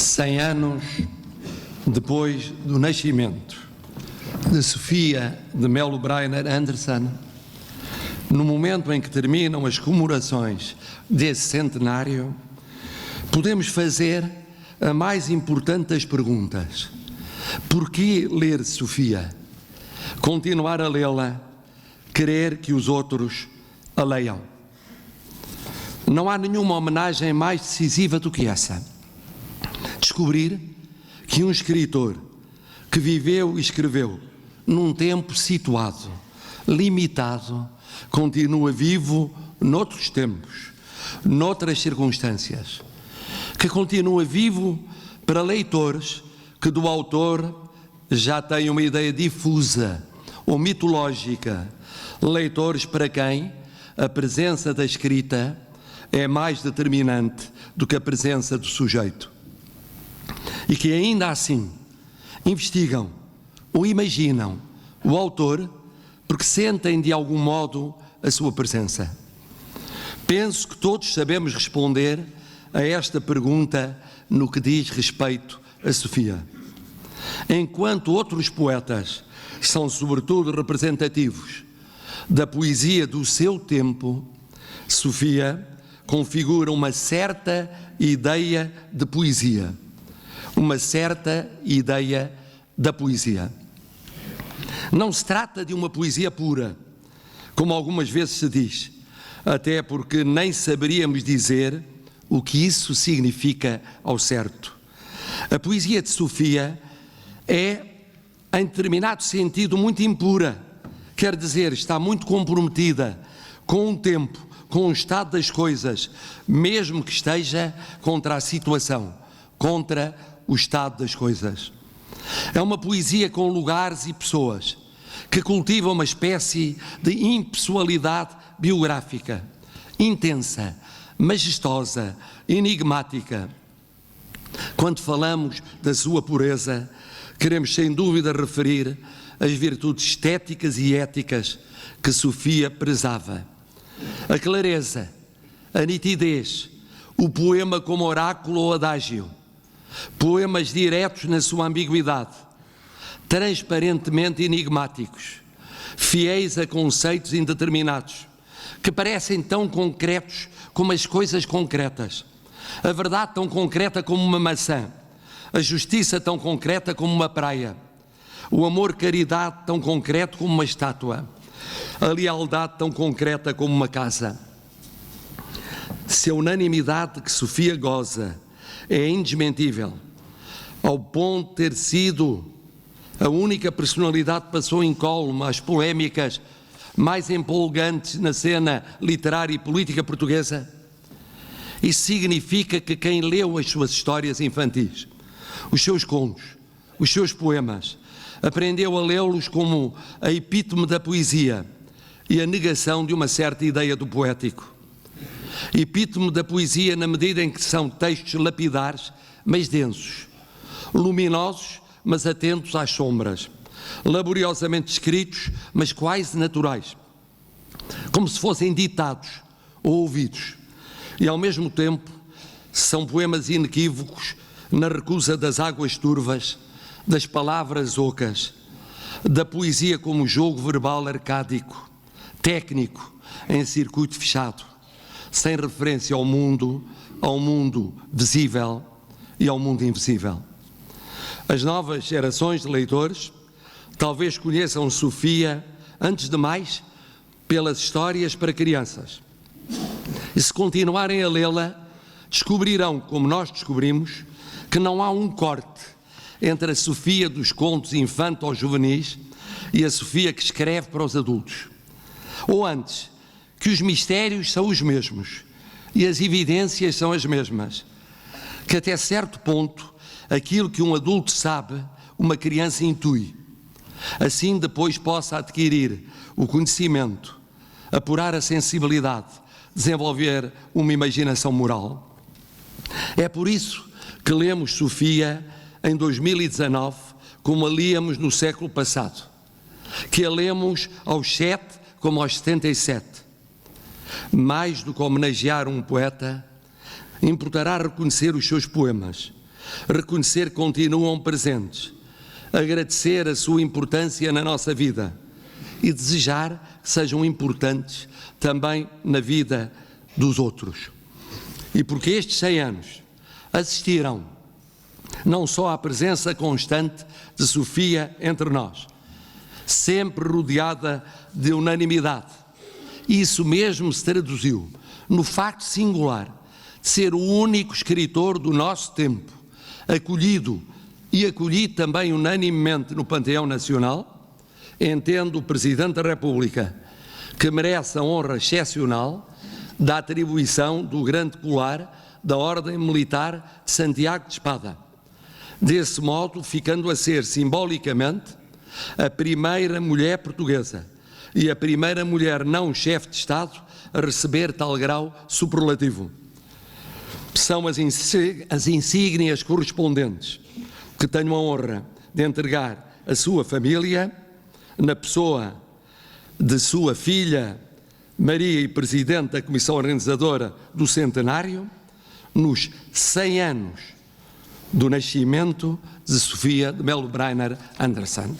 100 anos depois do nascimento de Sofia de Melo Breiner Anderson, no momento em que terminam as comemorações desse centenário, podemos fazer a mais importante das perguntas: porquê ler Sofia? Continuar a lê-la, querer que os outros a leiam. Não há nenhuma homenagem mais decisiva do que essa. Descobrir que um escritor que viveu e escreveu num tempo situado, limitado, continua vivo noutros tempos, noutras circunstâncias, que continua vivo para leitores que do autor já têm uma ideia difusa ou mitológica, leitores para quem a presença da escrita é mais determinante do que a presença do sujeito, e que ainda assim investigam ou imaginam o autor porque sentem de algum modo a sua presença. Penso que todos sabemos responder a esta pergunta no que diz respeito a Sofia. Enquanto outros poetas são sobretudo representativos da poesia do seu tempo, Sofia configura uma certa ideia de poesia, uma certa ideia da poesia. Não se trata de uma poesia pura, como algumas vezes se diz, até porque nem saberíamos dizer o que isso significa ao certo. A poesia de Sofia é, em determinado sentido, muito impura, quer dizer, está muito comprometida com o tempo, com o estado das coisas, mesmo que esteja contra a situação, contra o estado das coisas. É uma poesia com lugares e pessoas que cultiva uma espécie de impessoalidade biográfica, intensa, majestosa, enigmática. Quando falamos da sua pureza, queremos sem dúvida referir as virtudes estéticas e éticas que Sofia prezava. A clareza, a nitidez, o poema como oráculo ou adágio, poemas diretos na sua ambiguidade, transparentemente enigmáticos, fiéis a conceitos indeterminados, que parecem tão concretos como as coisas concretas, a verdade tão concreta como uma maçã, a justiça tão concreta como uma praia, o amor-caridade tão concreto como uma estátua, a lealdade tão concreta como uma casa. Se a unanimidade de que Sofia goza é indesmentível, ao ponto de ter sido a única personalidade que passou incólume às polémicas mais empolgantes na cena literária e política portuguesa, isso significa que quem leu as suas histórias infantis, os seus contos, os seus poemas, aprendeu a lê-los como a epítome da poesia e a negação de uma certa ideia do poético. Epítome da poesia na medida em que são textos lapidares, mas densos, luminosos, mas atentos às sombras, laboriosamente escritos, mas quase naturais, como se fossem ditados ou ouvidos, e ao mesmo tempo são poemas inequívocos na recusa das águas turvas, das palavras ocas, da poesia como jogo verbal arcádico, técnico, em circuito fechado, sem referência ao mundo visível e ao mundo invisível. As novas gerações de leitores talvez conheçam Sofia, antes de mais, pelas histórias para crianças. E se continuarem a lê-la, descobrirão, como nós descobrimos, que não há um corte entre a Sofia dos contos infanto-juvenis e a Sofia que escreve para os adultos. Ou antes, que os mistérios são os mesmos e as evidências são as mesmas, que até certo ponto aquilo que um adulto sabe, uma criança intui. Assim depois possa adquirir o conhecimento, apurar a sensibilidade, desenvolver uma imaginação moral. É por isso que lemos Sofia em 2019 como a líamos no século passado, que a lemos aos 7 como aos 77. Mais do que homenagear um poeta, importará reconhecer os seus poemas, reconhecer que continuam presentes, agradecer a sua importância na nossa vida e desejar que sejam importantes também na vida dos outros. E porque estes 100 anos assistiram não só à presença constante de Sofia entre nós, sempre rodeada de unanimidade, isso mesmo se traduziu no facto singular de ser o único escritor do nosso tempo, acolhido e acolhido também unanimemente no Panteão Nacional, entendo o Presidente da República que merece a honra excepcional da atribuição do grande colar da Ordem Militar de Santiago de Espada, desse modo ficando a ser simbolicamente a primeira mulher portuguesa e a primeira mulher não chefe de Estado a receber tal grau superlativo. São as insígnias correspondentes que tenho a honra de entregar à sua família, na pessoa de sua filha Maria e Presidente da Comissão Organizadora do Centenário, nos 100 anos do nascimento de Sofia de Melo Brainer Andersson.